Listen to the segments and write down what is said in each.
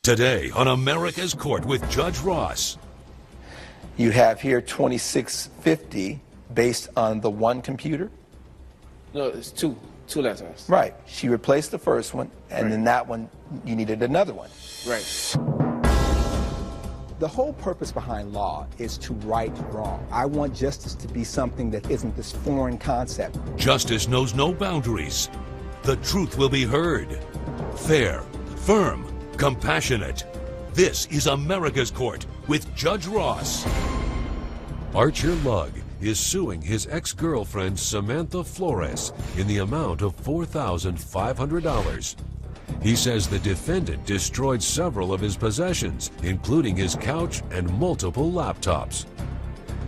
Today on America's Court with Judge Ross. You have here 2650 based on the one computer? No, it's two laptops. Right. She replaced the first one, and then that one, you needed another one. Right. The whole purpose behind law is to right wrong. I want justice to be something that isn't this foreign concept. Justice knows no boundaries. The truth will be heard. Fair, firm, compassionate. This is America's Court with Judge Ross. Archer Lugg is suing his ex-girlfriend Samantha Flores in the amount of $4,500. He says the defendant destroyed several of his possessions, including his couch and multiple laptops.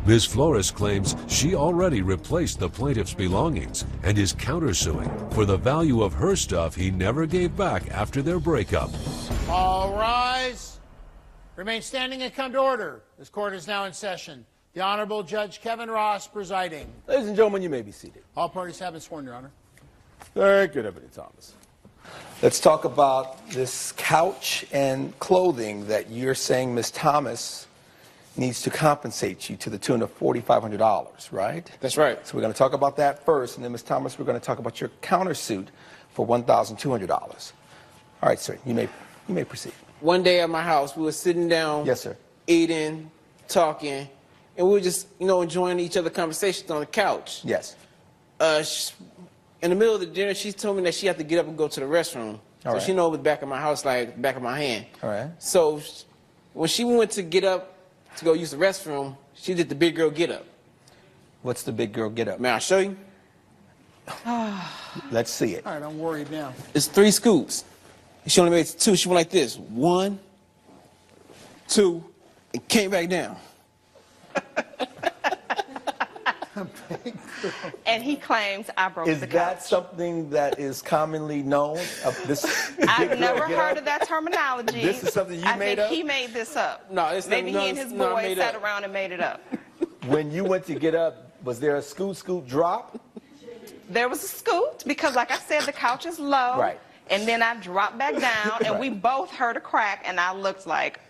Ms. Flores claims she already replaced the plaintiff's belongings and is countersuing for the value of her stuff he never gave back after their breakup. All rise. Remain standing and come to order. This court is now in session. The Honorable Judge Kevin Ross presiding. Ladies and gentlemen, you may be seated. All parties have been sworn, Your Honor. Very good, Ebony Thomas. Let's talk about this couch and clothing that you're saying Ms. Thomas needs to compensate you to the tune of $4,500, right? That's right. So we're going to talk about that first, and then Ms. Thomas, we're going to talk about your countersuit for $1,200. All right, sir, you may proceed. One day at my house, we were sitting down. Yes, sir. Eating, talking, and we were just, enjoying each other's conversations on the couch. Yes. In the middle of the dinner, she told me that she had to get up and go to the restroom. All right. She know it was back of my house, like back of my hand. All right. So when she went to get up to go use the restroom, she did the big girl get up. What's the big girl get up? May I show you? Let's see it. All right, I'm worried now. It's 3 scoops. She only made 2. She went like this. 1, 2, and came back down. And he claims I broke Is the couch. that something that is commonly known? I've never heard of that terminology. This is something you made up? I think he made this up. No, it's Maybe not, he and his no, I boys made sat up. around and made it up. When you went to get up, was there a scoot drop? There was a scoot because, like I said, the couch is low. Right. And then I dropped back down, and we both heard a crack, and I looked like,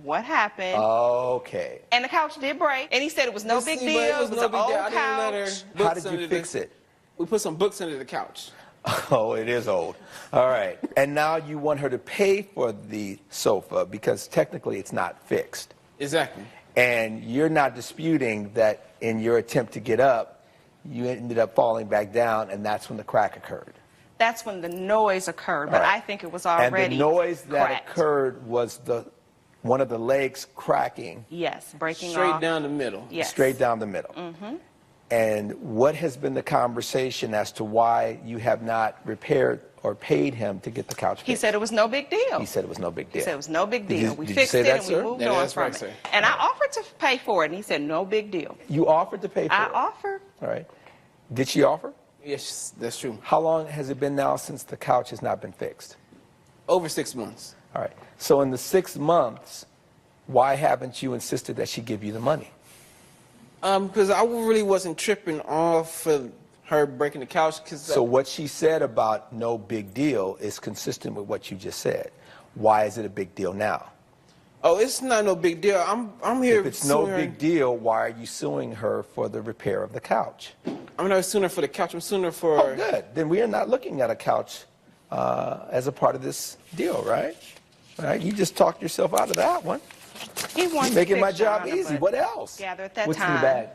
what happened? Okay. And the couch did break, and he said it was no big See, deal. but It was no an big old deal. I didn't let her couch. books How did under you the- fix it? We put some books under the couch. Oh, it is old. All right. And now you want her to pay for the sofa because technically it's not fixed. Exactly. And you're not disputing that in your attempt to get up, you ended up falling back down, and that's when the crack occurred. That's when the noise occurred, but All right. I think it was already And the noise that cracked. occurred was one of the legs cracking Yes, breaking Straight off. down the middle. Yes. straight down the middle. Mm-hmm. And what has been the conversation as to why you have not repaired or paid him to get the couch fixed? He said it was no big deal. He said it was no big deal. He said it was no big Did deal. you- We did you fixed say it that, and sir? we moved Yeah, on that's from right, it. sir. And I offered to pay for it, and he said no big deal. You offered to pay for I it? offered. All right. Did she offer? Yes, that's true. How long has it been now since the couch has not been fixed? Over 6 months. All right. So in the 6 months, why haven't you insisted that she give you the money? Because I really wasn't tripping off for her breaking the couch. So what she said about no big deal is consistent with what you just said. Why is it a big deal now? Oh, it's not no big deal. I'm here. If it's no suing her. big deal, why are you suing her for the repair of the couch? I'm not suing her for the couch. I'm suing her for. Oh, good. Then we are not looking at a couch as a part of this deal, right? All right. You just talked yourself out of that one. He wanted You're making to my fix Your job Honor, easy. but What else? Gather at that What's time. in the bag?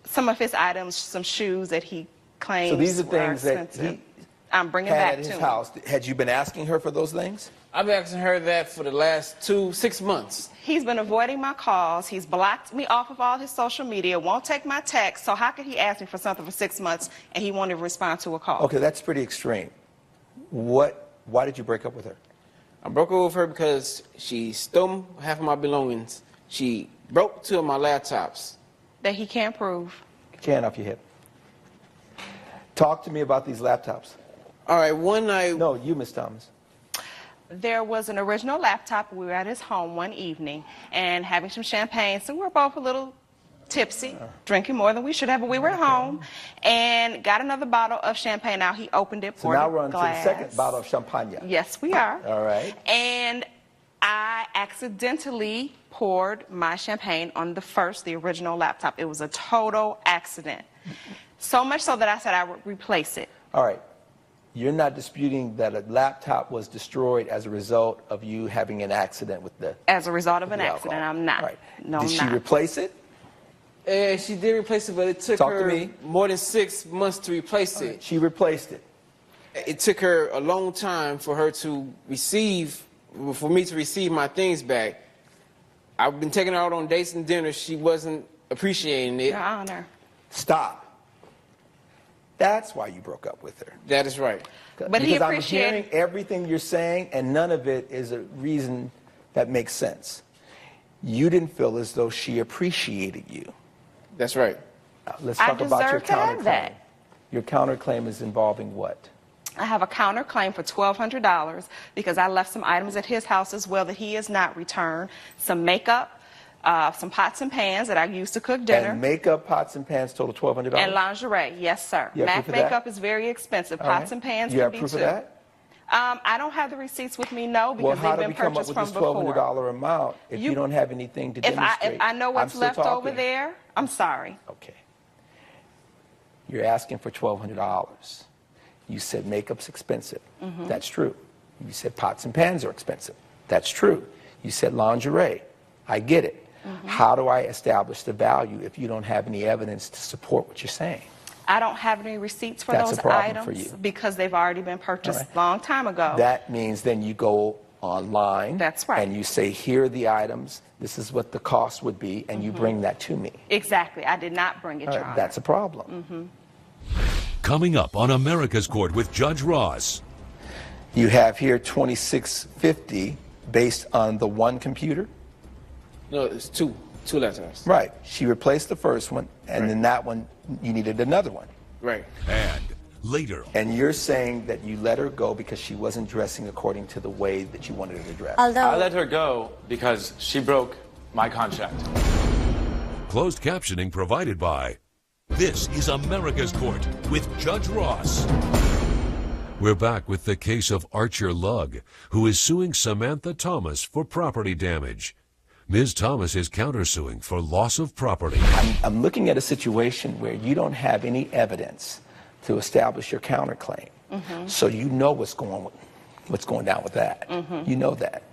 Some of his items, some shoes that he claims So these are were things that expensive. he I'm bringing had back at his to him. house. Had you been asking her for those things? I've been asking her that for the last 6 months. He's been avoiding my calls. He's blocked me off of all his social media, won't take my text. So how could he ask me for something for 6 months and he won't even respond to a call? Okay, that's pretty extreme. Why did you break up with her? I broke up with her because she stole half of my belongings. She broke 2 of my laptops. That he can't prove. Get your hand off your hip. Talk to me about these laptops. All right, one night. No, you, Miss Thomas. There was an original laptop. We were at his home one evening and having some champagne. So we were both a little tipsy, drinking more than we should have, but we were at home and got another bottle of champagne out. He opened it, So poured now the we're on to the glass. second bottle of champagne. Yes, we are. All right. And accidentally poured my champagne on the original laptop. It was a total accident. So much so that I said I would replace it. All right. You're not disputing that a laptop was destroyed as a result of you having an accident with the As a result of with an the accident, alcohol. I'm not. All right. No, Did I'm she not. replace it? She did replace it, but it took Talk to her me. more than 6 months to replace it. She replaced it. It took her a long time for me to receive my things back. I've been taking her out on dates and dinners. She wasn't appreciating it. Your Honor. Stop. That's why you broke up with her. That is right. But he because I'm appreciated- hearing everything you're saying, and none of it is a reason that makes sense. You didn't feel as though she appreciated you. That's right. Now, let's I talk about your deserve to have counterclaim. that. Your counterclaim is involving what? I have a counterclaim for $1,200 because I left some items at his house as well that he has not returned. Some makeup, some pots and pans that I used to cook dinner. And makeup, pots, and pans total $1,200? And lingerie, yes, sir. You have MAC proof of that? makeup is very expensive. All right. Pots and pans You can have be proof too. of that? I don't have the receipts with me, no, Well, because how they've did we been come up purchased with from this before. $1,200 amount if you don't have anything to If demonstrate? I know I'm what's still left over talking. there, I'm sorry. Okay. You're asking for $1,200. You said makeup's expensive. Mm-hmm. That's true. You said pots and pans are expensive. That's true. You said lingerie. I get it. Mm-hmm. How do I establish the value if you don't have any evidence to support what you're saying? I don't have any receipts for That's a those problem items for you. because they've already been purchased All right. a long time ago. That means then you go online. That's right. And you say, here are the items. This is what the cost would be, and you bring that to me. Exactly. I did not bring it, All Your right, Honor. that's a problem. Mm-hmm. Coming up on America's Court with Judge Ross. You have here 2650 based on the one computer. No, it's two laptops. Right. She replaced the first one, and then that one, you needed another one. Right. And later, And you're saying that you let her go because she wasn't dressing according to the way that you wanted her to dress. I let her go because she broke my contract. closed captioning provided by This is America's Court with Judge Ross. We're back with the case of Archer Lugg, who is suing Samantha Thomas for property damage. Ms. Thomas is countersuing for loss of property. I'm looking at a situation where you don't have any evidence to establish your counterclaim. So you know what's going down with that. You know that.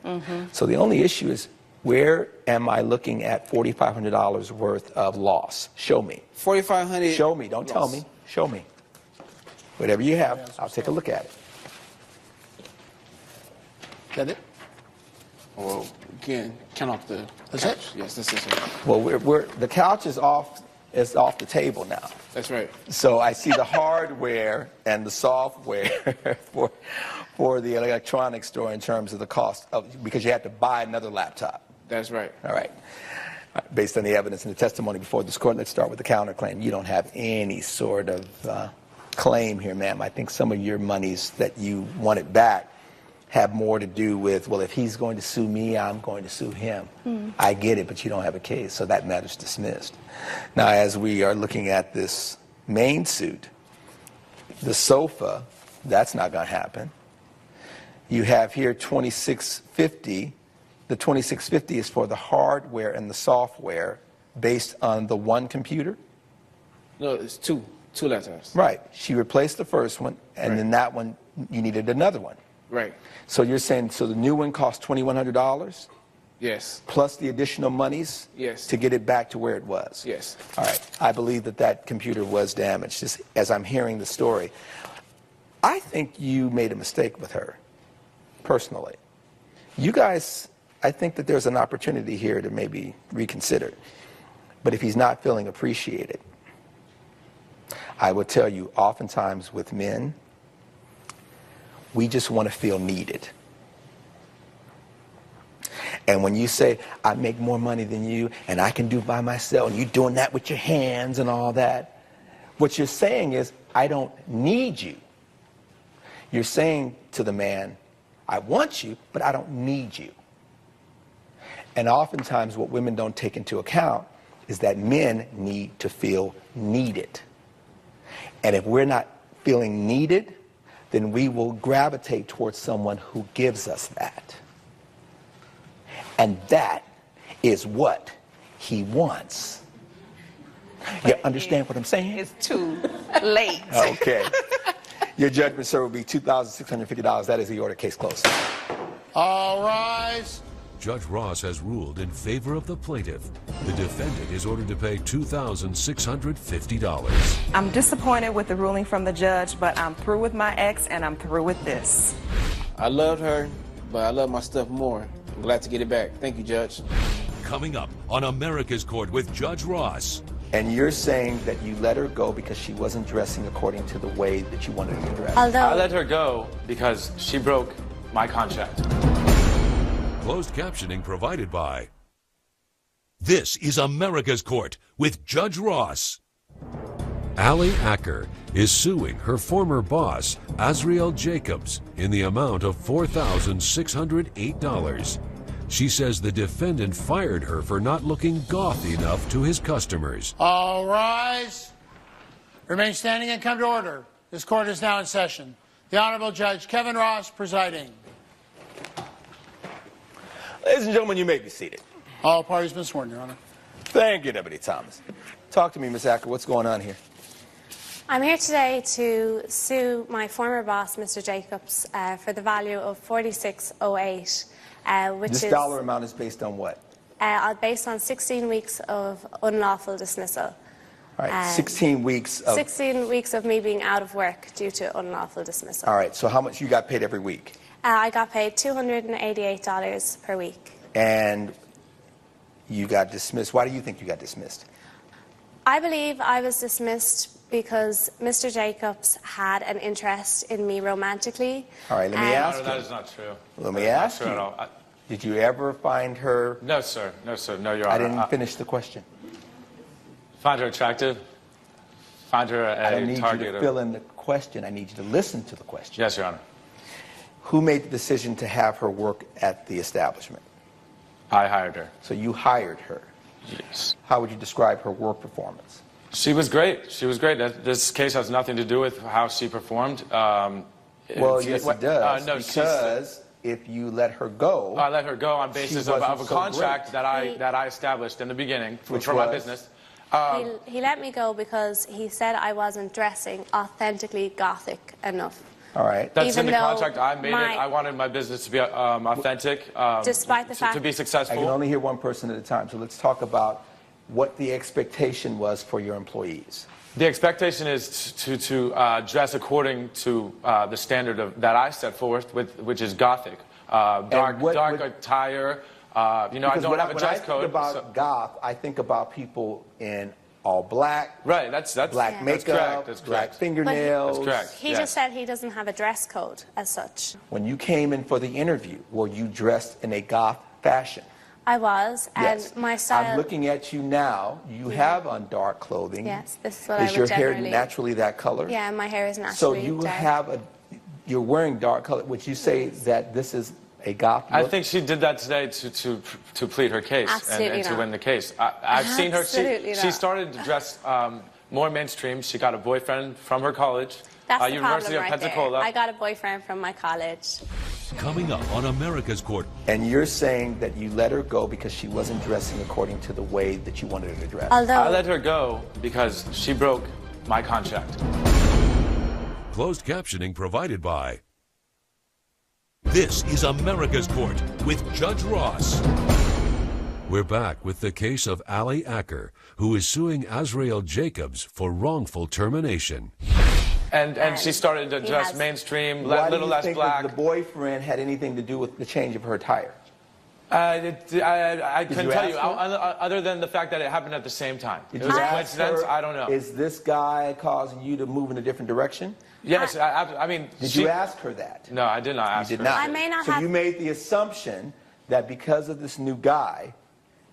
So the only issue is, where am I looking at $4,500 worth of loss? Show me. $4,500. Show me. Don't tell me. Show me. Whatever you have, I'll take a look at it. Is that it? Well, again, count off the. That's it? Yes, that's it. Well, the couch is off the table now. That's right. So I see the hardware and the software for the electronics store in terms of the cost because you had to buy another laptop. That's right. All right. Based on the evidence and the testimony before this court, let's start with the counterclaim. You don't have any sort of claim here, ma'am. I think some of your monies that you wanted back have more to do with, well, if he's going to sue me, I'm going to sue him. I get it, but you don't have a case, so that matter's dismissed. Now, as we are looking at this main suit, the sofa, that's not going to happen. You have here 2650. The 2650 is for the hardware and the software based on the one computer. No, it's two laptops. Right. She replaced the first one, and then that one, you needed another one. Right. So you're saying, so the new one cost $2,100 Yes. plus the additional monies Yes. to get it back to where it was? Yes. All right. I believe that computer was damaged, just as I'm hearing the story. I think you made a mistake with her, personally. You guys, I think that there's an opportunity here to maybe reconsider. But if he's not feeling appreciated, I will tell you, oftentimes with men, we just want to feel needed. And when you say, I make more money than you, and I can do it by myself, and you're doing that with your hands and all that, what you're saying is, I don't need you. You're saying to the man, I want you, but I don't need you. And oftentimes what women don't take into account is that men need to feel needed. And if we're not feeling needed, then we will gravitate towards someone who gives us that. And that is what he wants. You understand what I'm saying? It's too late. Okay. Your judgment, sir, will be $2,650. That is the order. Case closed. All rise. Judge Ross has ruled in favor of the plaintiff. The defendant is ordered to pay $2,650. I'm disappointed with the ruling from the judge, but I'm through with my ex and I'm through with this. I loved her, but I love my stuff more. I'm glad to get it back. Thank you, Judge. Coming up on America's Court with Judge Ross. And you're saying that you let her go because she wasn't dressing according to the way that you wanted her to dress. I let her go because she broke my contract. Closed captioning provided by. This is America's Court with Judge Ross. Allie Acker is suing her former boss, Azriel Jacobs, in the amount of $4,608. She says the defendant fired her for not looking goth enough to his customers. All rise. Remain standing and come to order. This court is now in session. The Honorable Judge Kevin Ross presiding. Ladies and gentlemen, you may be seated. All parties been sworn, Your Honor. Thank you, Deputy Thomas. Talk to me, Ms. Acker. What's going on here? I'm here today to sue my former boss, Mr. Jacobs, for the value of $4,608, which This is dollar amount is based on what? Based on 16 weeks of unlawful dismissal. All right, 16 weeks of... 16 weeks of me being out of work due to unlawful dismissal. All right, so how much you got paid every week? I got paid $288 per week. And you got dismissed. Why do you think you got dismissed? I believe I was dismissed because Mr. Jacobs had an interest in me romantically. All right, let me ask No, you. that is not true. Let me That is not ask true you. at all. Did you ever find her... No, sir. No, sir. No, Your I Honor. didn't finish the question. Find her attractive. Find her I don't a need target. you to fill in the question. I need you to listen to the question. Yes, Your Honor. Who made the decision to have her work at the establishment? I hired her. So you hired her. Yes. How would you describe her work performance? She was great. She was great. This case has nothing to do with how she performed. Well, yes, it does. No, because if you let her go... I let her go on basis of wasn't a so contract great. that I established in the beginning for Which my was? business. He let me go because he said I wasn't dressing authentically Gothic enough. All right. That's Even in the though contract. I made it. my- I wanted my business to be authentic. Despite the fact- to be I successful. can only hear one person at a time, so let's talk about what the expectation was for your employees. The expectation is to dress according to the standard that I set forth, which is Gothic, dark attire. I Because don't have a dress code. When I think about goth, I think about people in all black, Right. That's black Yeah. makeup, That's correct. That's black correct. fingernails. That's correct. He Yes. just said he doesn't have a dress code as such. When you came in for the interview, were you dressed in a goth fashion? I was, and Yes. my style... I'm looking at you now. You have on dark clothing. Yes, this is what I Is would your hair generally... naturally that color? Yeah, my hair is So naturally you dark. you're wearing dark color. Would you say that this is a goth look? I think she did that today to plead her case Absolutely and to not. win the case. I've seen her. Absolutely She not. started to dress more mainstream. She got a boyfriend from her college, That's the University problem of right Pensacola. there. I got a boyfriend from my college. Coming up on America's Court. And you're saying that you let her go because she wasn't dressing according to the way that you wanted her to dress. Although... I let her go because she broke my contract. Closed captioning provided by. This is America's Court with Judge Ross. We're back with the case of Allie Acker, who is suing Azriel Jacobs for wrongful termination. And she started to He dress has- mainstream, a Why do little you less think black. that the boyfriend had anything to do with the change of her attire? I couldn't you tell you, ask her? other than the fact that it happened at the same time. Did It was you a ask coincidence. her, I don't know. Is this guy causing you to move in a different direction? Yes, I mean. Did you ask her that? No, I did not ask You did her. not. I may not so have- you made the assumption that because of this new guy,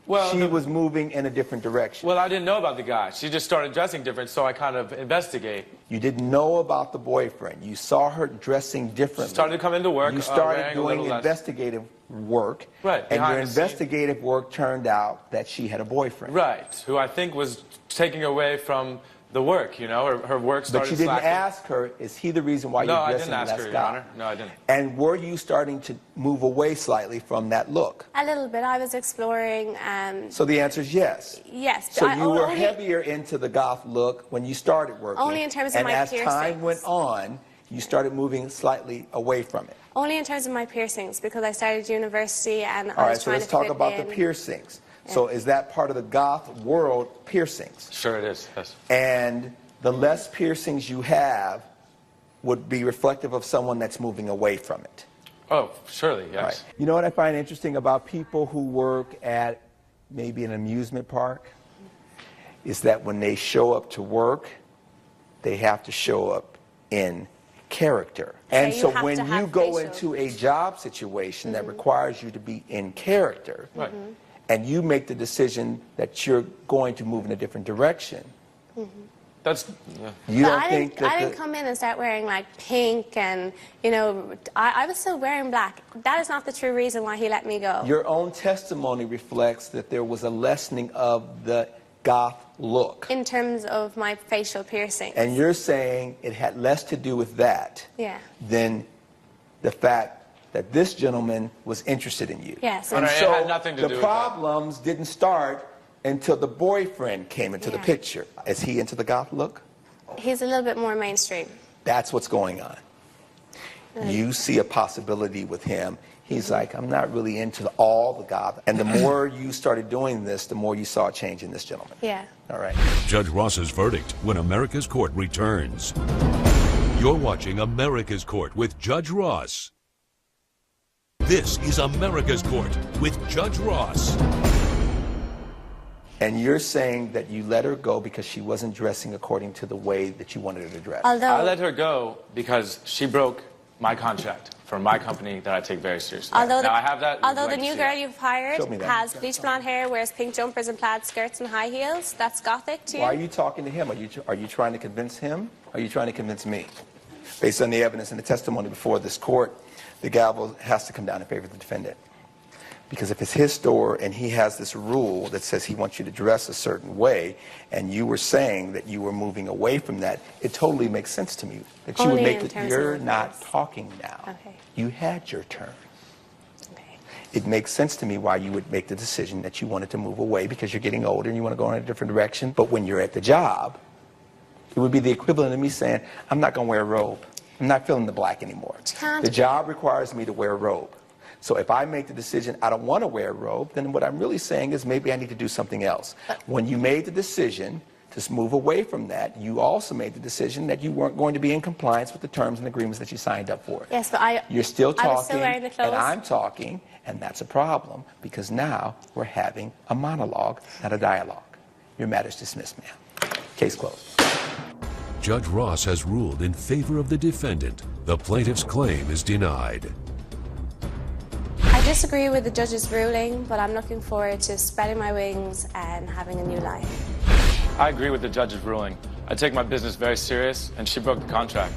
Well, she was moving in a different direction. Well, I didn't know about the guy. She just started dressing different, so I kind of investigate. You didn't know about the boyfriend. You saw her dressing differently. Started to come into work, You started wearing a doing little less. investigative work. Right, And behind your the scenes. investigative work turned out that she had a boyfriend. Right, who I think was taking away from The work, you know, her work started But you didn't slacking. ask her, is he the reason why No, you're I dressing didn't ask less her, Your goth? Honor. No, I didn't. And were you starting to move away slightly from that look? A little bit. I was exploring. So the answer is yes. Yes. So I- you were only- heavier into the goth look when you started working. Only in terms of and my as time piercings. went on, you started moving slightly away from it. Only in terms of my piercings, because I started university and All I right, was so trying let's to talk fit about in. the piercings. So is that part of the goth world, piercings? Sure it is, yes. And the less piercings you have would be reflective of someone that's moving away from it. Oh, surely, yes. Right. You know what I find interesting about people who work at maybe an amusement park is that when they show up to work, they have to show up in character. And you so have when to you have go facial. into a job situation that requires you to be in character, Right. and you make the decision that you're going to move in a different direction, That's, yeah. you But don't I think didn't, I that didn't come in and start wearing like pink and, you know, I was still wearing black. That is not the true reason why he let me go. your own testimony reflects that there was a lessening of the goth look. In terms of my facial piercing. And you're saying it had less to do with that Yeah. than the fact that this gentleman was interested in you. Yes. And It so had nothing to do the with that. problems didn't start until the boyfriend came into the Yeah. picture. Is he into the goth look? He's a little bit more mainstream. That's what's going on. You see a possibility with him. He's like, I'm not really into all the goth. And the more you started doing this, the more you saw a change in this gentleman. Yeah. All right. Judge Ross's verdict when America's Court returns. You're watching America's Court with Judge Ross. This is America's Court with Judge Ross. And you're saying that you let her go because she wasn't dressing according to the way that you wanted her to dress. I Although, let her go because she broke my contract for my company that I take very seriously. although, now, I have that. although Would the you like to new see girl it? you've hired Show me that. has bleach blonde hair, wears pink jumpers and plaid skirts and high heels, that's gothic to you? Why are you talking to him? Are you trying to convince him? Or are you trying to convince me? Based on the evidence and the testimony before this court, the gavel has to come down in favor of the defendant. Because if it's his store and he has this rule that says he wants you to dress a certain way, and you were saying that you were moving away from that, it totally makes sense to me that you would Only make in it. terms of You're my not dress. talking now. Okay. You had your turn. Okay. It makes sense to me why you would make the decision that you wanted to move away because you're getting older and you want to go in a different direction. But when you're at the job, it would be the equivalent of me saying, I'm not going to wear a robe. I'm not feeling the black anymore. can't- The job requires me to wear a robe. So if I make the decision I don't want to wear a robe, then what I'm really saying is maybe I need to do something else. When you made the decision to move away from that, you also made the decision that you weren't going to be in compliance with the terms and agreements that you signed up for. Yes, but You're still I talking, was still wearing the clothes. and I'm talking, and that's a problem because now we're having a monologue, not a dialogue. Your matter's dismissed, ma'am. Case closed. Judge Ross has ruled in favor of the defendant. The plaintiff's claim is denied. I disagree with the judge's ruling, but I'm looking forward to spreading my wings and having a new life. I agree with the judge's ruling. I take my business very serious, and she broke the contract.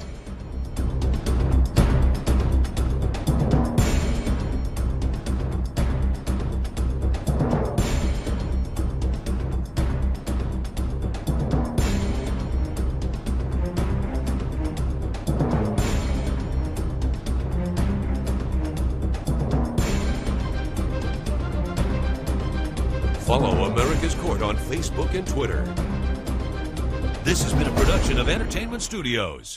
Follow America's Court on Facebook and Twitter. This has been a production of Entertainment Studios.